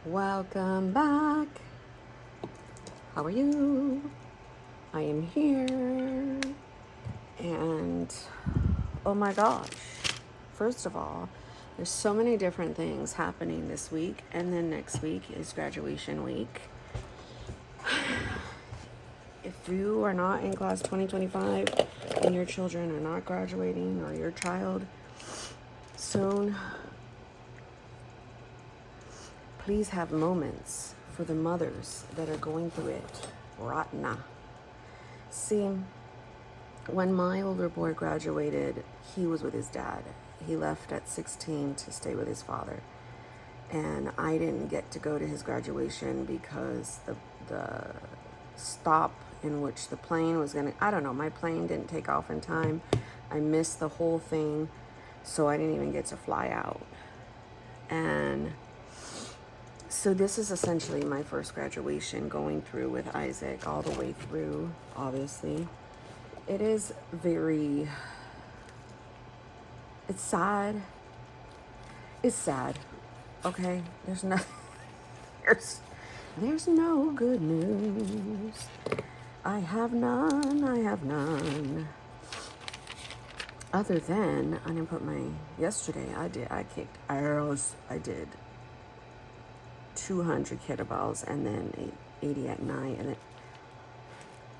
Welcome back. How are you? I am here. And oh my gosh. First of all, there's so many different things happening this week. And then next week is graduation week. If you are not in class 2025 and your children are not graduating or your child soon, please have moments for the mothers that are going through it right now. See, when my older boy graduated, he was with his dad. He left at 16 to stay with his father. And I didn't get to go to his graduation because the stop in which the plane was going to, I don't know, my plane didn't take off in time. I missed the whole thing, so I didn't even get to fly out. And so this is essentially my first graduation going through with Isaac all the way through, obviously. It is it's sad. It's sad. Okay? There's nothing, there's no good news. I have none. Other than, I didn't put yesterday I kicked arrows. I did 200 kettlebells and then 80 at night. And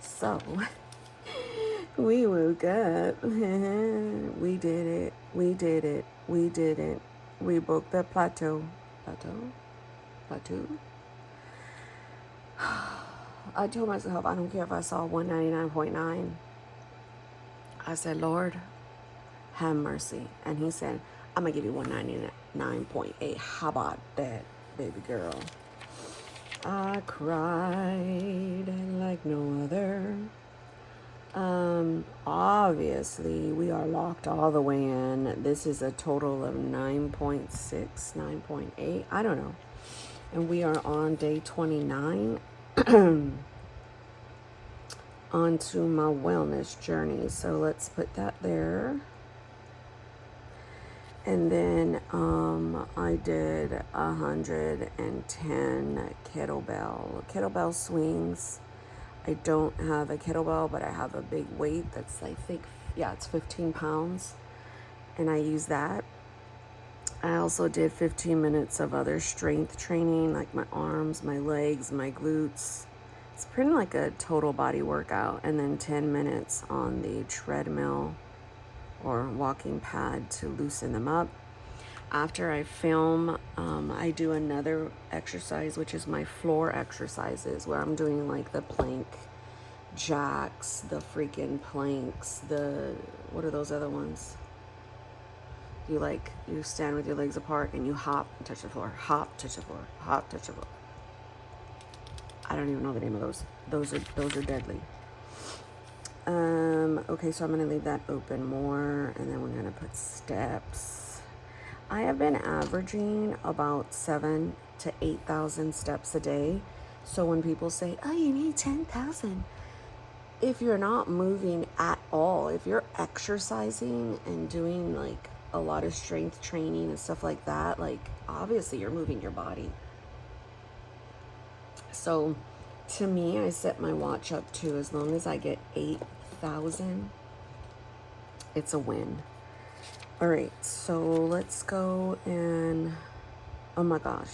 so we woke up. We did it. We broke the plateau. I told myself, I don't care if I saw 199.9. I said, Lord, have mercy. And he said, I'm going to give you 199.8. How about that, baby girl? I cried like no other. Obviously, we are locked all the way in. This is a total of 9.6, 9.8. I don't know. And we are on day 29 onto my wellness journey. So let's put that there. And then I did 110 kettlebell swings. I don't have a kettlebell, but I have a big weight that's, I think, it's 15 pounds. And I use that. I also did 15 minutes of other strength training, like my arms, my legs, my glutes. It's pretty like a total body workout. And then 10 minutes on the treadmill or walking pad to loosen them up. After I film, I do another exercise, which is my floor exercises, where I'm doing like the plank jacks, the freaking planks, what are those other ones? You stand with your legs apart and you hop and touch the floor, hop, touch the floor, hop, touch the floor. I don't even know the name of those. Those are deadly. Okay, so I'm going to leave that open more, and then we're going to put steps. I have been averaging about 7,000 to 8,000 steps a day. So when people say, oh, you need 10,000, if you're not moving at all, if you're exercising and doing like a lot of strength training and stuff like that, like obviously you're moving your body. So to me, I set my watch up to as long as I get 8,000, it's a win. All right, so let's go and, oh my gosh.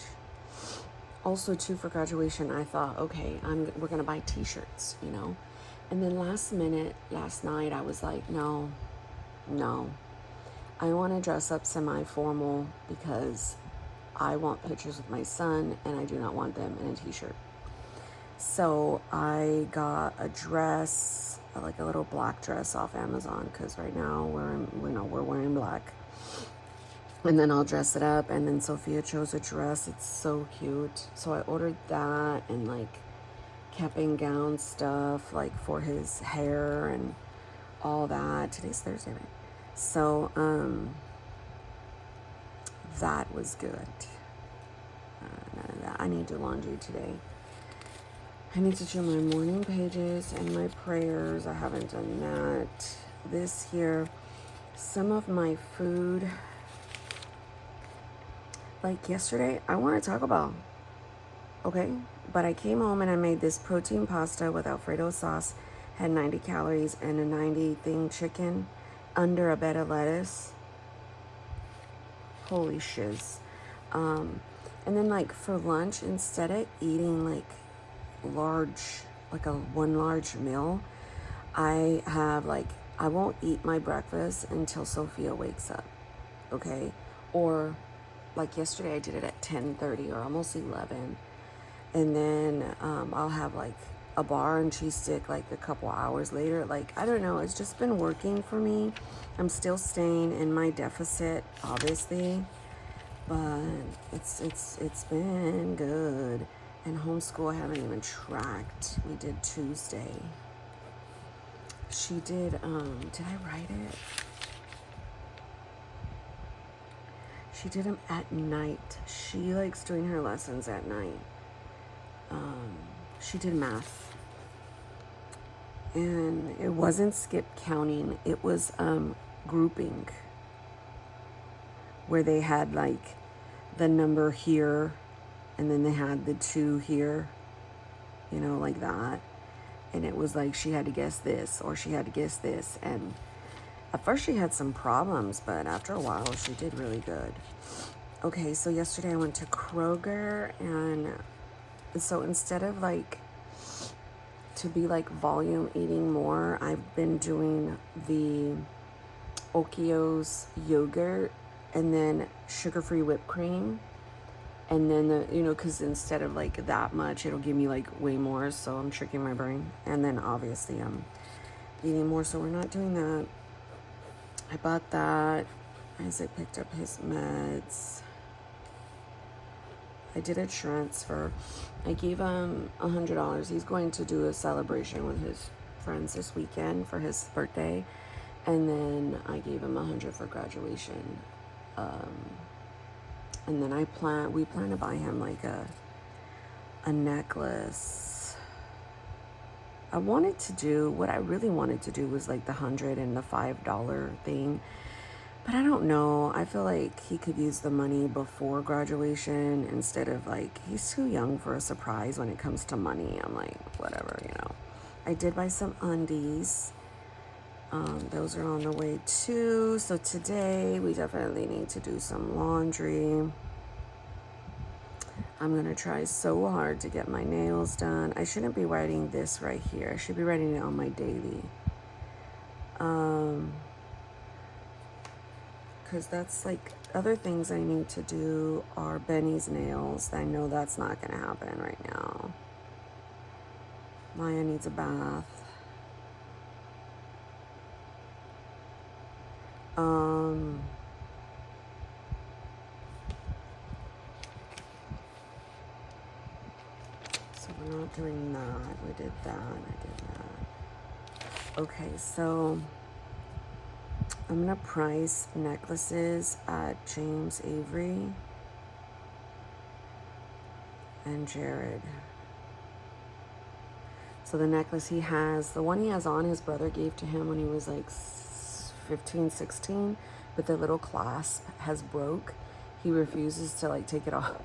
Also too, for graduation, I thought, okay, we're gonna buy t-shirts, And then last night, I was like, no. I want to dress up semi-formal because I want pictures with my son and I do not want them in a t-shirt. So I got a dress, like a little black dress off Amazon, because right now we're wearing black. And then I'll dress it up. And then Sophia chose a dress. It's so cute. So I ordered that and like cap and gown stuff, like for his hair and all that. Today's Thursday, right? So that was good. I need to do laundry today. I need to do my morning pages and my prayers. I haven't done that. This here, some of my food, like yesterday, I want to talk about Okay, but I came home and I made this protein pasta with Alfredo sauce, had 90 calories and a 90 thing chicken under a bed of lettuce. Holy shiz. And then like for lunch, instead of eating like one large meal, I have like, I won't eat my breakfast until Sophia wakes up. Okay. Or like yesterday I did it at 10:30 or almost 11. And then I'll have like a bar and cheese stick like a couple hours later. Like, I don't know, it's just been working for me. I'm still staying in my deficit, obviously, but it's been good. And homeschool I haven't even tracked. We did Tuesday. She did I write it? She did them at night. She likes doing her lessons at night. She did math, and it wasn't skip counting, it was grouping, where they had like the number here and then they had the 2 here, you know, like that. And it was like she had to guess this or she had to guess this, and at first she had some problems, but after a while she did really good. Okay, so yesterday I went to Kroger, and so instead of like to be like volume eating more, I've been doing the Okios yogurt and then sugar-free whipped cream, and then because instead of like that much, it'll give me like way more, so I'm tricking my brain. And then obviously I'm eating more, so we're not doing that. I bought that. Isaac picked up his meds. I did a transfer. I gave him $100. He's going to do a celebration with his friends this weekend for his birthday. And then I gave him $100 for graduation. And then we plan to buy him like a necklace. What I really wanted to do was like the $100 and the $5 thing. But I don't know. I feel like he could use the money before graduation instead of like, he's too young for a surprise when it comes to money. I'm like, whatever, I did buy some undies. Those are on the way too. So today we definitely need to do some laundry. I'm going to try so hard to get my nails done. I shouldn't be writing this right here. I should be writing it on my daily. Because that's like other things I need to do are Benny's nails. I know that's not going to happen right now. Maya needs a bath. So we're not doing that. We did that. I did that. Okay, so I'm going to price necklaces at James Avery and Jared. So the necklace he has, the one he has on, his brother gave to him when he was like 15, 16, but the little clasp has broke. He refuses to like take it off.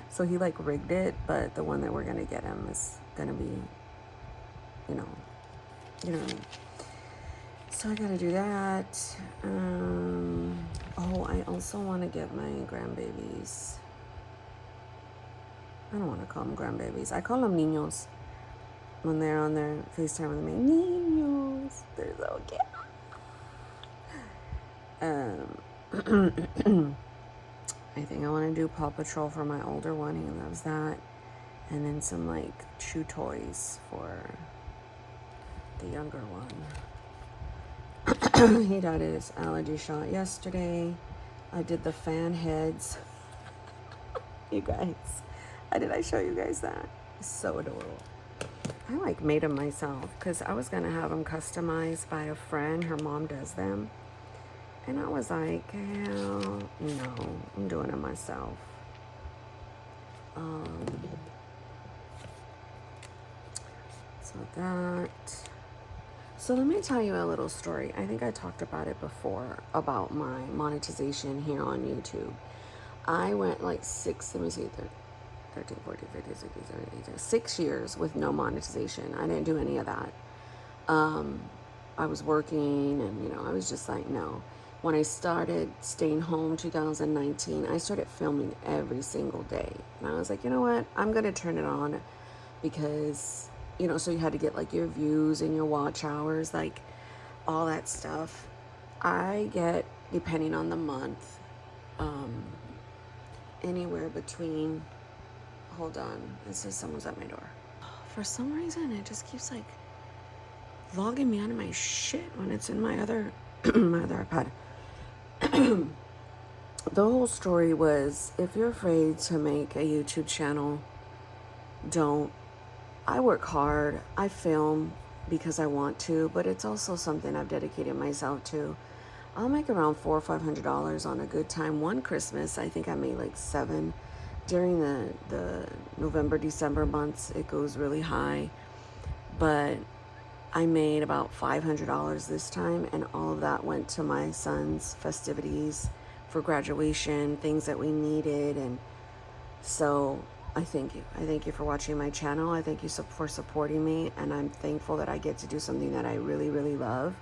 So he like rigged it, but the one that we're going to get him is going to be, you know what I mean? So I gotta do that. I also want to get my grandbabies. I don't want to call them grandbabies. I call them niños when they're on their FaceTime with me. Niños. They're so cute. I think I want to do Paw Patrol for my older one. He loves that. And then some like chew toys for the younger one. He got his allergy shot yesterday. I did the fan heads. You guys, did I show you guys that? It's so adorable. I like made them myself because I was gonna have them customized by a friend. Her mom does them, and I was like, hell no, I'm doing it myself. So that. So let me tell you a little story. I think I talked about it before, about my monetization here on YouTube. I went like 6, let me see, 13, 14, 15, 16, 17, 18, 6 years with no monetization. I didn't do any of that. I was working and, I was just like, no. When I started staying home 2019, I started filming every single day. And I was like, you know what? I'm going to turn it on because, so you had to get like your views and your watch hours, like all that stuff. I get, depending on the month, anywhere between, hold on, it says someone's at my door. For some reason, it just keeps like logging me out of my shit when it's in my other, my other iPad. The whole story was, if you're afraid to make a YouTube channel, don't. I work hard. I film because I want to, but it's also something I've dedicated myself to. I'll make around $400 or $500 on a good time. One Christmas, I think I made like $7. During the November, December months, it goes really high. But I made about $500 this time, and all of that went to my son's festivities for graduation, things that we needed. And so I thank you. I thank you for watching my channel. I thank you for supporting me, and I'm thankful that I get to do something that I really, really love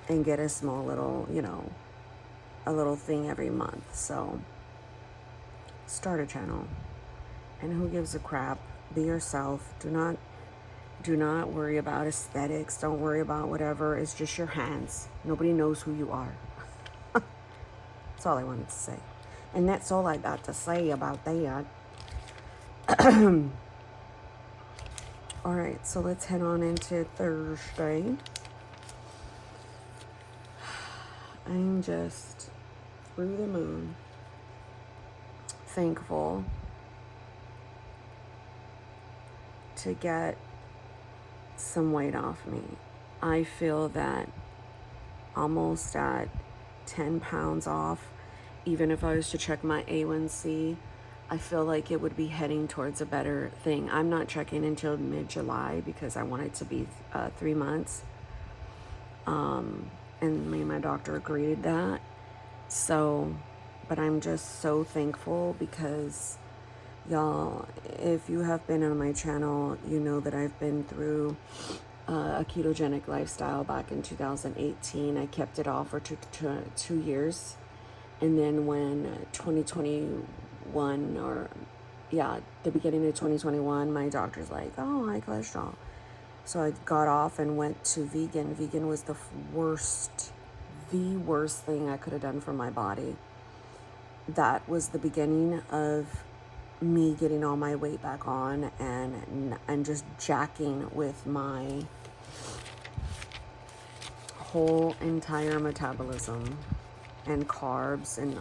and get a small little, a little thing every month. So start a channel, and who gives a crap? Be yourself. Do not worry about aesthetics. Don't worry about whatever. It's just your hands. Nobody knows who you are. That's all I wanted to say. And that's all I got to say about that. All right, so let's head on into Thursday. I'm just through the moon, thankful to get some weight off me. I feel that almost at 10 pounds off, even if I was to check my A1C, I feel like it would be heading towards a better thing. I'm not checking until mid-July because I want it to be 3 months. And me and my doctor agreed that. So, but I'm just so thankful because, y'all, if you have been on my channel, you know that I've been through a ketogenic lifestyle back in 2018. I kept it off for two years. And then when 2021, the beginning of 2021, my doctor's like, oh, high cholesterol. So I got off and went to vegan. Vegan was the worst thing I could have done for my body. That was the beginning of me getting all my weight back on and just jacking with my whole entire metabolism and carbs and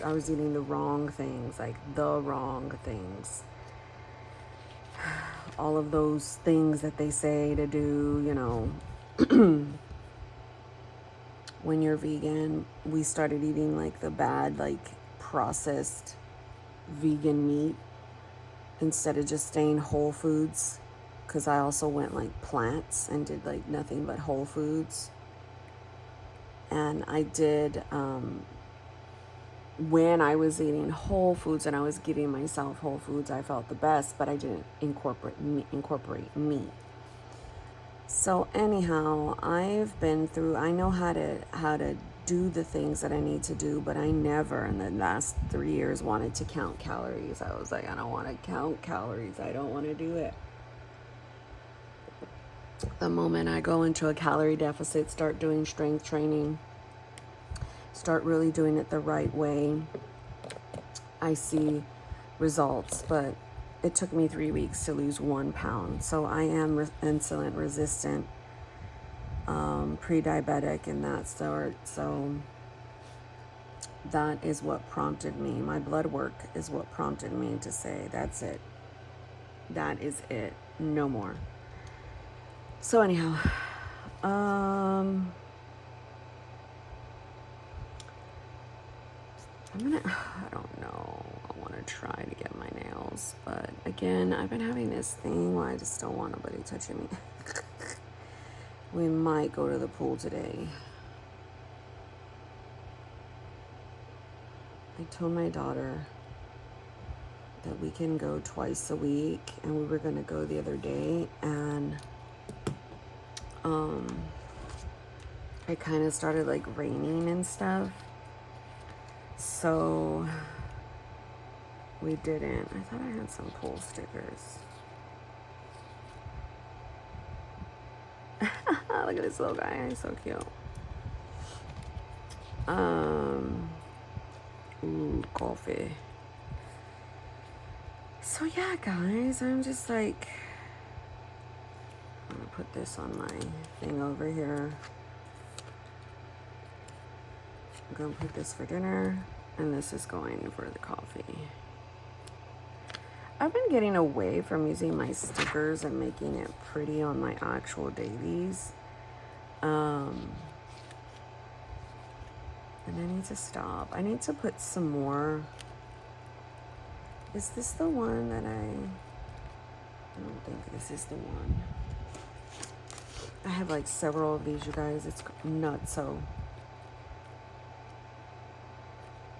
I was eating the wrong things, like the wrong things. All of those things that they say to do, when you're vegan. We started eating like the bad, like processed vegan meat instead of just staying whole foods, because I also went like plants and did like nothing but whole foods. And I did, when I was eating whole foods and I was giving myself whole foods, I felt the best, but I didn't incorporate meat. So anyhow, I've been through, I know how to do the things that I need to do, but I never in the last 3 years wanted to count calories. I was like, I don't want to count calories. I don't want to do it. The moment I go into a calorie deficit, start doing strength training, start really doing it the right way, I see results. But it took me 3 weeks to lose 1 pound. So I am insulin resistant, pre-diabetic and that sort. So that is what prompted me. My blood work is what prompted me to say, that's it. That is it. No more. So anyhow, I don't know. I want to try to get my nails, but again, I've been having this thing where I just don't want nobody touching me. We might go to the pool today. I told my daughter that we can go twice a week, and we were gonna go the other day, and it kind of started like raining and stuff, so we didn't. I thought I had some pool stickers. Look at this little guy, he's so cute. Ooh, coffee. So yeah, guys, I'm just like, I'm gonna put this on my thing over here. I'm gonna put this for dinner, and this is going for the coffee. I've been getting away from using my stickers and making it pretty on my actual dailies. And I need to stop. I need to put some more. Is this the one that I don't think this is the one. I have like several of these, you guys. It's nuts. So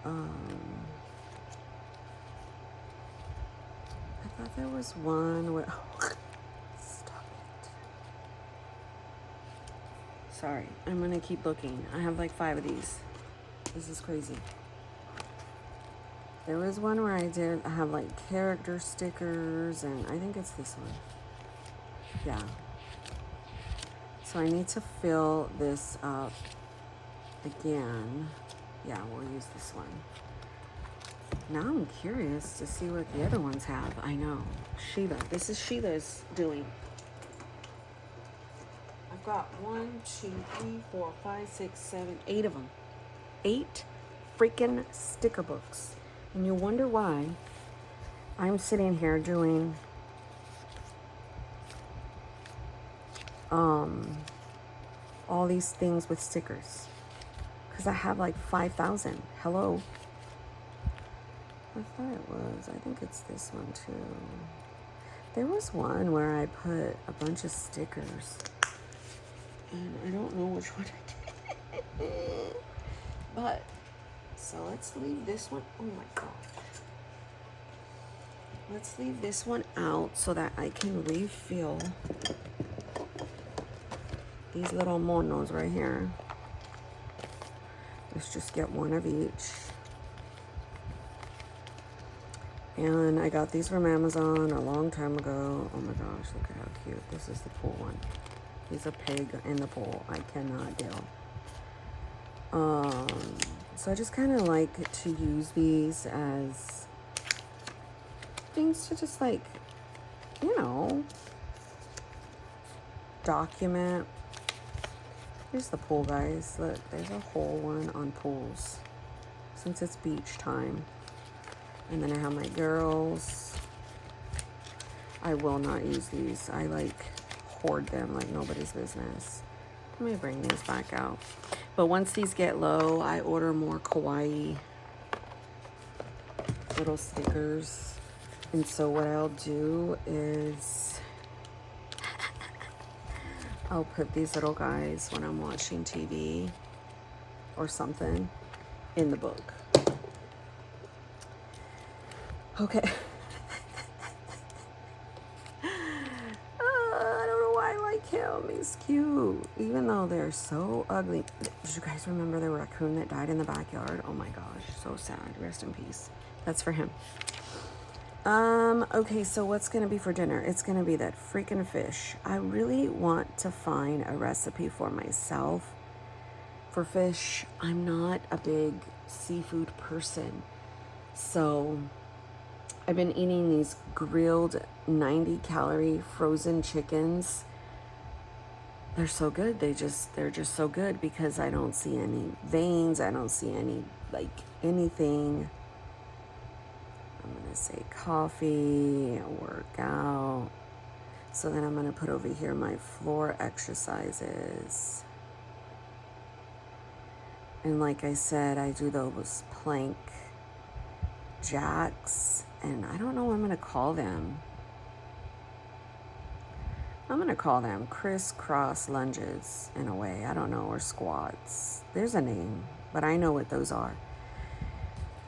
I thought there was one where stop it. Sorry, I'm gonna keep looking. I have like 5 of these. This is crazy. There was one where I have like character stickers, and I think it's this one. Yeah. So I need to fill this up again. Yeah, we'll use this one. Now I'm curious to see what the other ones have. I know. Sheila. This is Sheila's doing. I've got 1, 2, 3, 4, 5, 6, 7, 8 of them. 8 freaking sticker books. And you wonder why I'm sitting here doing all these things with stickers. Because I have like 5,000. Hello. I thought it was. I think it's this one too. There was one where I put a bunch of stickers. And I don't know which one I did. But, so let's leave this one. Oh my God. Let's leave this one out so that I can refill these little monos right here. Let's just get 1 of each. And I got these from Amazon a long time ago. Oh my gosh, look at how cute. This is the pool one. He's a pig in the pool. I cannot deal. So I just kind of like to use these as things to just like, you know, document. Here's the pool, guys. Look, there's a whole one on pools since it's beach time. And then I have my girls. I will not use these. I like hoard them like nobody's business. Let me bring these back out. But once these get low, I order more kawaii little stickers. And so what I'll do is I'll put these little guys when I'm watching TV or something in the book. Okay. I don't know why I like him. He's cute. Even though they're so ugly. Did you guys remember the raccoon that died in the backyard? Oh my gosh. So sad. Rest in peace. That's for him. Okay, so what's going to be for dinner? It's going to be that freaking fish. I really want to find a recipe for myself for fish. I'm not a big seafood person. So I've been eating these grilled 90-calorie frozen chickens. They're so good. They're just so good because I don't see any veins. I don't see any, like, anything. I'm going to say coffee, workout. So then I'm going to put over here my floor exercises. And like I said, I do those plank jacks. And I don't know what I'm going to call them. I'm going to call them crisscross lunges in a way. I don't know. Or squats. There's a name. But I know what those are.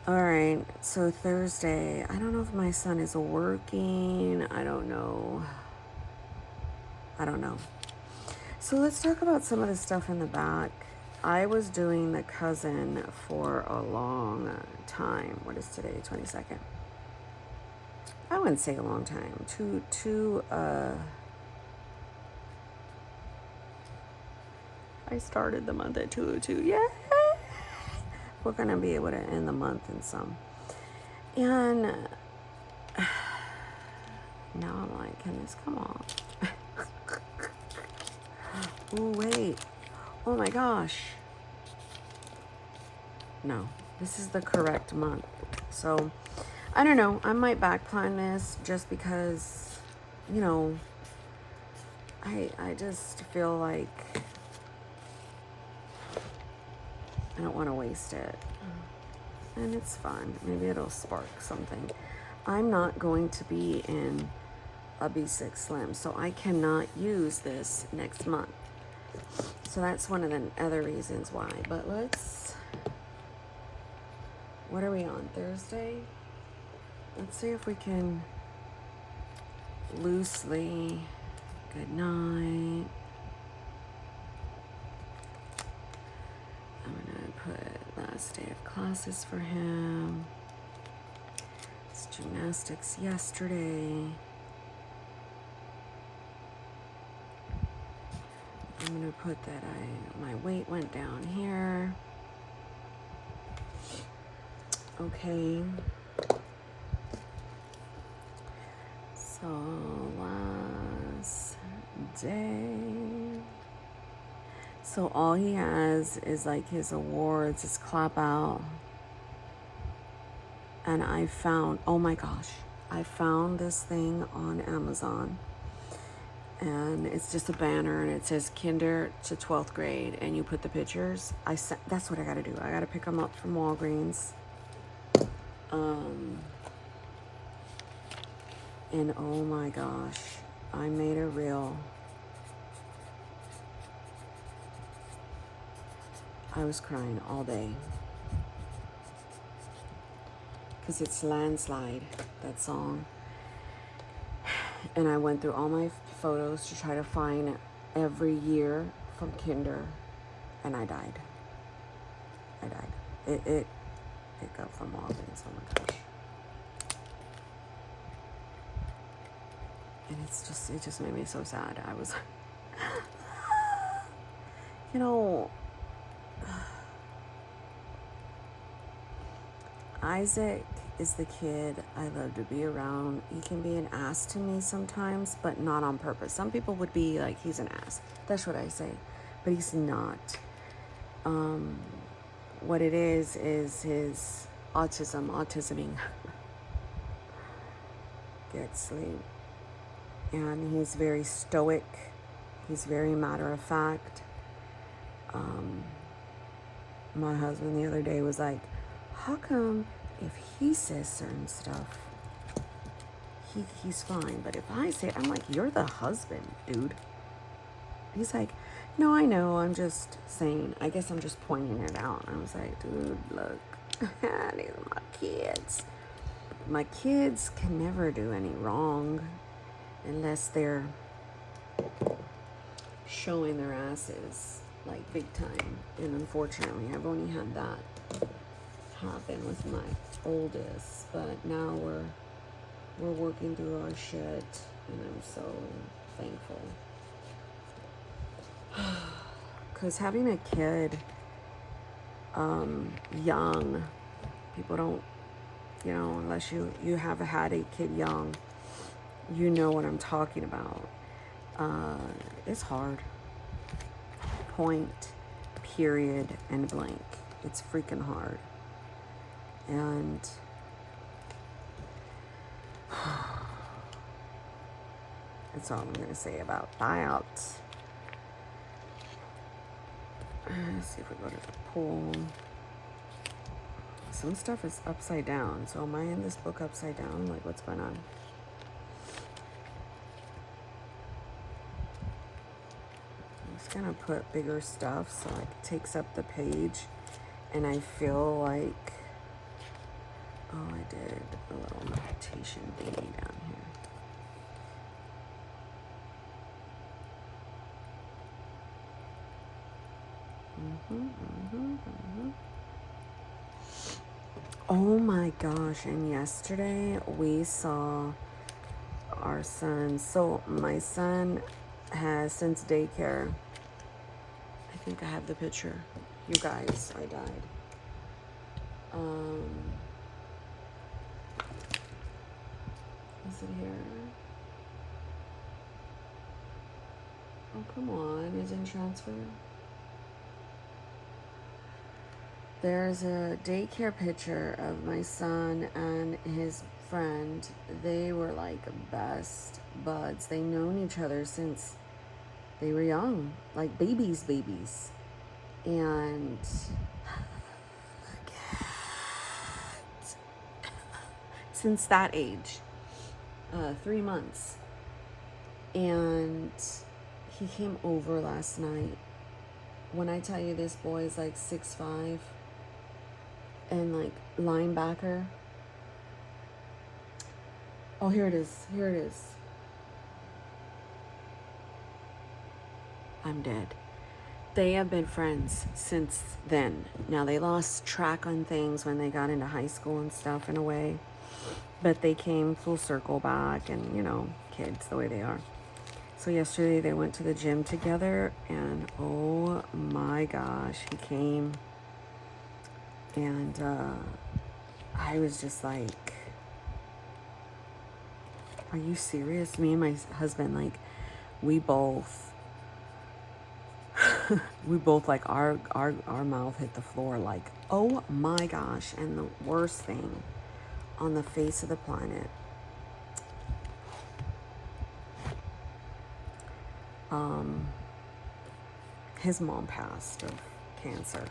All right, so Thursday, I don't know if my son is working. I don't know. So let's talk about some of the stuff in the back. I was doing the cousin for a long time. What is today? 22nd. I wouldn't say a long time. I started the month at 202. Yeah. We're going to be able to end the month in some. And now I'm like, can this come on? Oh, wait. Oh my gosh. No, this is the correct month. So, I don't know. I might backplan this just because, you know, I just feel like I don't want to waste it. And it's fun. Maybe it'll spark something. I'm not going to be in a B6 Slim, so I cannot use this next month. So that's one of the other reasons why. But what are we on, Thursday? Let's see if we can loosely, good night. I'm gonna put last day of classes for him. It's gymnastics yesterday. I'm gonna put that my weight went down here. Okay. So last day. So all he has is like his awards, his clap out. And I found, oh my gosh, I found this thing on Amazon. And it's just a banner and it says kinder to 12th grade and you put the pictures. That's what I gotta do. I gotta pick them up from Walgreens. And oh my gosh, I made a reel. I was crying all day. Because it's Landslide, that song. And I went through all my photos to try to find every year from kinder, and I died. It got from Walgreens. Oh my gosh. And it just made me so sad. I was, you know, Isaac is the kid I love to be around. He can be an ass to me sometimes, but not on purpose. Some people would be like, he's an ass. That's what I say. But he's not. What it is his autisming. Get sleep. And he's very stoic. He's very matter of fact. My husband the other day was like, how come if he says certain stuff, he's fine, but if I say it, I'm like, you're the husband, dude. He's like, no, I know, I'm just saying, I guess I'm just pointing it out. I was like, dude, look, these are my kids. My kids can never do any wrong unless they're showing their asses, like, big time. And unfortunately, I've only had that happen with my oldest, but now we're working through our shit, and I'm so thankful. Because having a kid young, people don't, you know, unless you have had a kid young, you know what I'm talking about. It's hard. Point, period, and blank. It's freaking hard. And that's all I'm going to say about that. Let's see if we go to the pool. Some stuff is upside down. So am I in this book upside down? Like, what's going on? I'm just going to put bigger stuff so it takes up the page. And I feel like Oh, I did a little meditation thingy down here. Oh my gosh, and yesterday we saw our son. So my son has, since daycare, I think I have the picture. You guys, I died. Is it here? Oh, come on, is it transfer? There's a daycare picture of my son and his friend. They were like best buds. They known each other since they were young, like babies. And since that age, 3 months. And he came over last night. When I tell you this boy is like 6'5", and like linebacker. Oh, here it is. I'm dead. They have been friends since then. Now, they lost track on things when they got into high school and stuff in a way, but they came full circle back, and you know, kids, the way they are. So yesterday they went to the gym together, and oh my gosh, he came, and I was just like, are you serious? Me and my husband, like, we both like our mouth hit the floor, like, oh my gosh. And the worst thing on the face of the planet, his mom passed of cancer.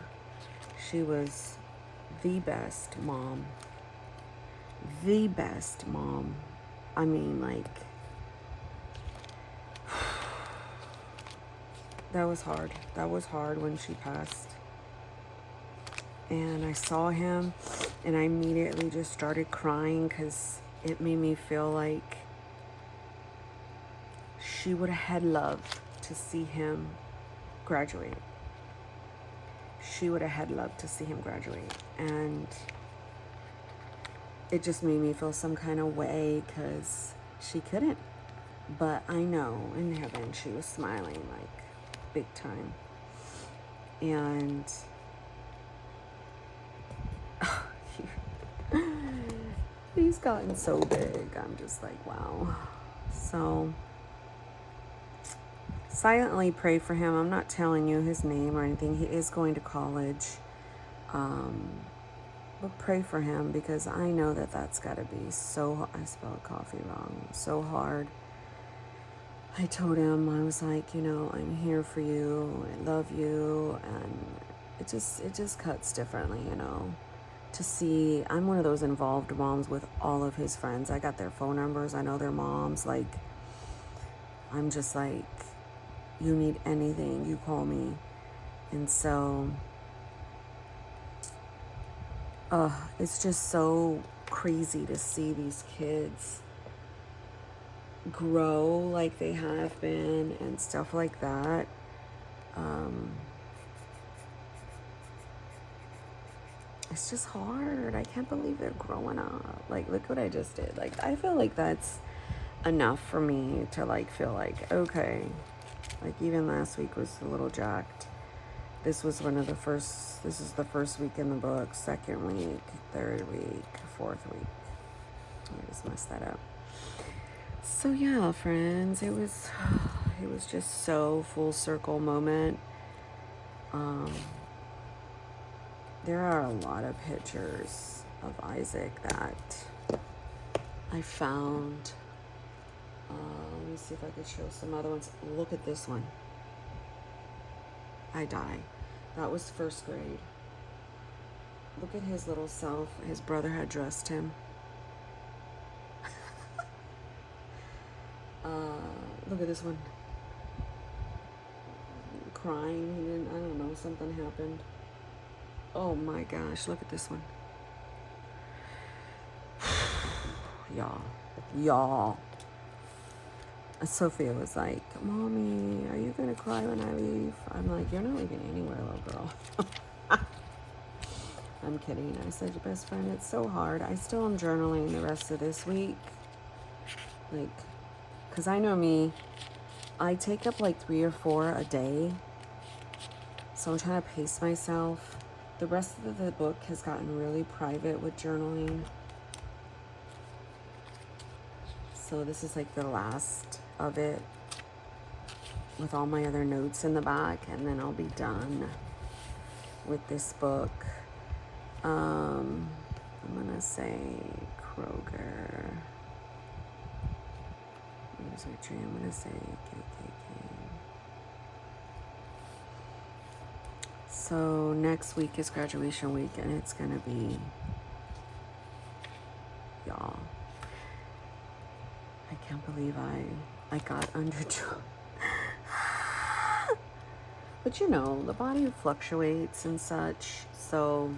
She was the best mom. I mean, like, that was hard when she passed. And I saw him, and I immediately just started crying, because it made me feel like she would have had loved to see him graduate. And it just made me feel some kind of way, because she couldn't. But I know in heaven she was smiling, like, big time. And he's gotten so big. I'm just like, wow. So silently pray for him. I'm not telling you his name or anything. He is going to college. But pray for him, because I know that that's got to be so, I spelled coffee wrong, so hard. I told him, I was like, you know, I'm here for you. I love you. And it just cuts differently, you know, to see. I'm one of those involved moms with all of his friends. I got their phone numbers. I know their moms. Like, I'm just like, you need anything, you call me. And so it's just so crazy to see these kids grow like they have been and stuff like that. It's just hard. I can't believe they're growing up. Like, look what I just did. Like, I feel like that's enough for me to, like, feel like, okay. Like, even last week was a little jacked. This is the first week in the book, second week, third week, fourth week. I just messed that up. So yeah, friends, it was just so full circle moment. There are a lot of pictures of Isaac that I found. Let me see if I could show some other ones. Look at this one. I die. That was first grade. Look at his little self. His brother had dressed him. Look at this one. Crying. I don't know, something happened. Oh my gosh, look at this one. Y'all. Sophia was like, Mommy, are you going to cry when I leave? I'm like, you're not leaving anywhere, little girl. I'm kidding. I said, your best friend, it's so hard. I still am journaling the rest of this week. Like, because I know me, I take up like 3 or 4 a day. So I'm trying to pace myself. The rest of the book has gotten really private with journaling. So this is like the last of it with all my other notes in the back, and then I'll be done with this book. I'm gonna say Kroger. Where's our tree? I'm gonna say KKK. So next week is graduation week, and it's gonna be, y'all, I can't believe I got under but you know, the body fluctuates and such, so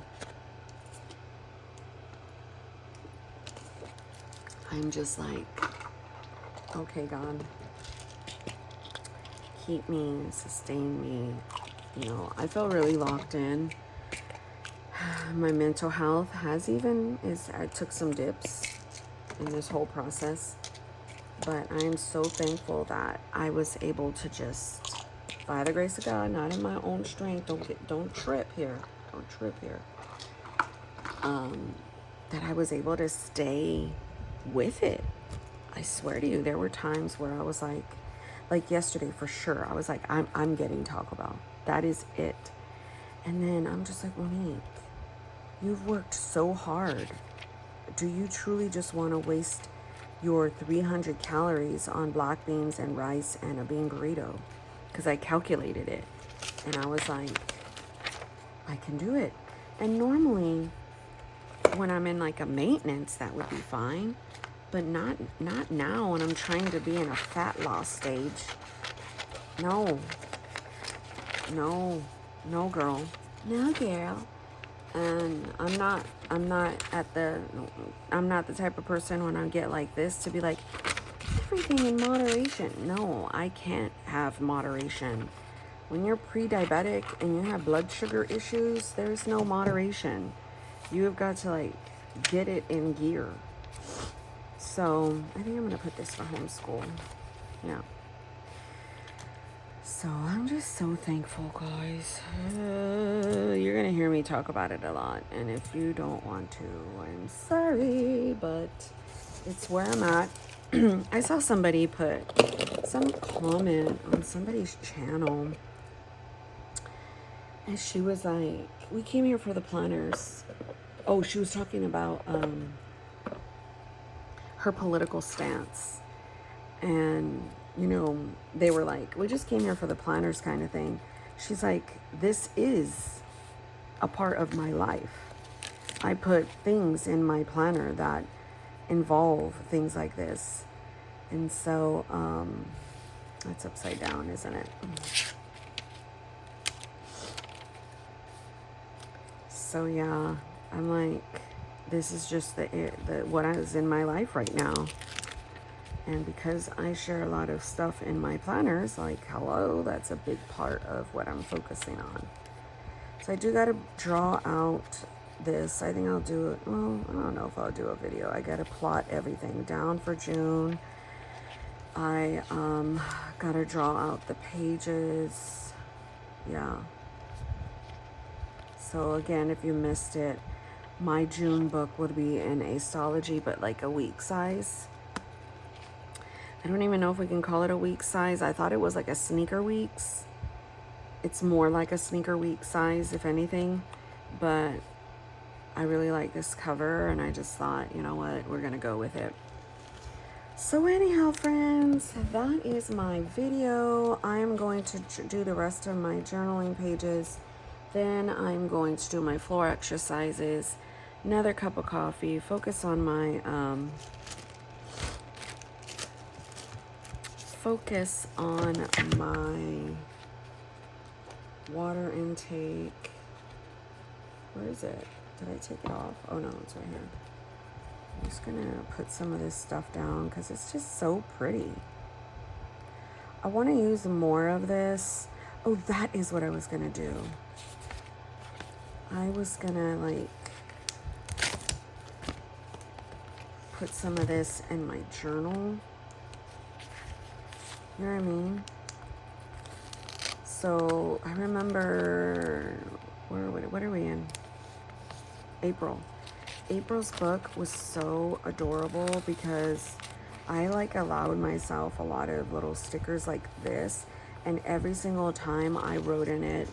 I'm just like, okay, God, keep me, sustain me. You know, I feel really locked in. My mental health I took some dips in this whole process, but I am so thankful that I was able to just, by the grace of God, not in my own strength, don't trip here, that I was able to stay with it. I swear to you, there were times where I was like yesterday for sure, I was like, I'm getting Taco Bell. That is it. And then I'm just like, Monique, you've worked so hard. Do you truly just want to waste your 300 calories on black beans and rice and a bean burrito? Because I calculated it. And I was like, I can do it. And normally, when I'm in like a maintenance, that would be fine. But not now when I'm trying to be in a fat loss stage. No, girl. No, girl. And I'm not the type of person when I get like this to be like, everything in moderation. No, I can't have moderation. When you're pre-diabetic and you have blood sugar issues, there's no moderation. You have got to like get it in gear. So I think I'm going to put this for homeschool. Yeah. So I'm just so thankful, guys. You're going to hear me talk about it a lot. And if you don't want to, I'm sorry, but it's where I'm at. I saw somebody put some comment on somebody's channel. And she was like, we came here for the planners. Oh, she was talking about her political stance. And, you know, they were like, we just came here for the planners kind of thing. She's like, this is a part of my life. I put things in my planner that involve things like this. And so, that's upside down, isn't it? So yeah, I'm like, this is just the what is in my life right now. And because I share a lot of stuff in my planners, like, hello, that's a big part of what I'm focusing on. So I do got to draw out this. I think I'll do it. Well, I don't know if I'll do a video. I got to plot everything down for June. I got to draw out the pages. Yeah. So again, if you missed it, my June book would be in Astrology, but like a week size. I don't even know if we can call it a week size. I thought it was like a sneaker weeks. It's more like a sneaker week size, if anything. But I really like this cover, and I just thought, you know what, we're going to go with it. So anyhow, friends, that is my video. I am going to do the rest of my journaling pages. Then I'm going to do my floor exercises, another cup of coffee, focus on my water intake. Where is it? Did I take it off? Oh no, it's right here. I'm just gonna put some of this stuff down because it's just so pretty. I want to use more of this. Oh, that is what I was gonna do. I was gonna like put some of this in my journal. You know what I mean? So I remember, what are we in? April. April's book was so adorable because I like allowed myself a lot of little stickers like this, and every single time I wrote in it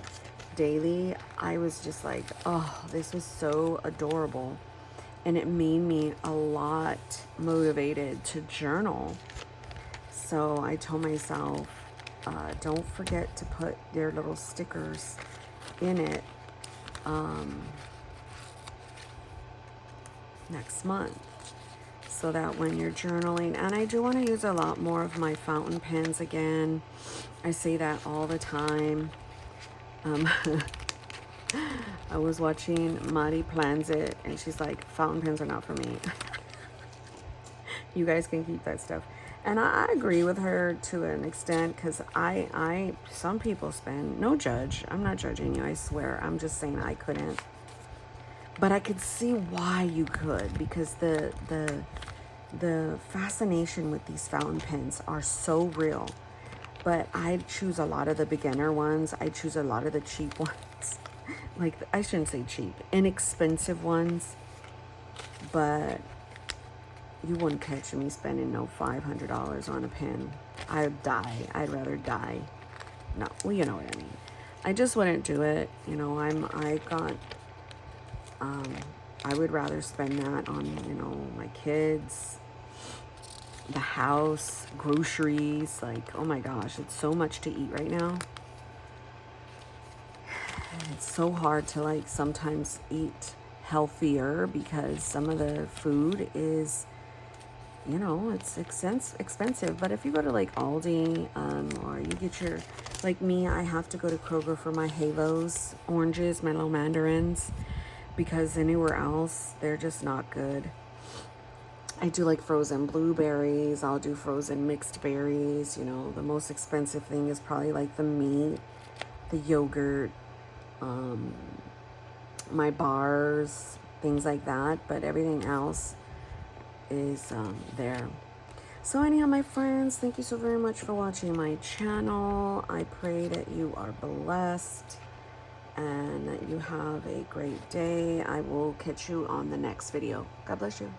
daily, I was just like, oh, this was so adorable. And it made me a lot motivated to journal. So I told myself, don't forget to put their little stickers in it next month, so that when you're journaling, and I do want to use a lot more of my fountain pens again. I say that all the time. I was watching Mari Plans It, and she's like, fountain pens are not for me. You guys can keep that stuff. And I agree with her to an extent, because some people spend, no judge, I'm not judging you, I swear, I'm just saying I couldn't. But I could see why you could, because the fascination with these fountain pens are so real. But I choose a lot of the beginner ones. I choose a lot of the cheap ones. Like, I shouldn't say cheap, inexpensive ones. But you wouldn't catch me spending no $500 on a pen. I'd die. I'd rather die. No, well, you know what I mean. I just wouldn't do it. You know, I would rather spend that on, you know, my kids, the house, groceries. Like, oh my gosh, it's so much to eat right now. It's so hard to, like, sometimes eat healthier because some of the food is, you know, it's expensive. But if you go to like Aldi, or you get your, like me, I have to go to Kroger for my Halos, oranges, my little mandarins, because anywhere else, they're just not good. I do like frozen blueberries. I'll do frozen mixed berries. You know, the most expensive thing is probably like the meat, the yogurt, my bars, things like that. But everything else is there. So anyhow, my friends, thank you so very much for watching my channel. I pray that you are blessed and that you have a great day. I will catch you on the next video. God bless you.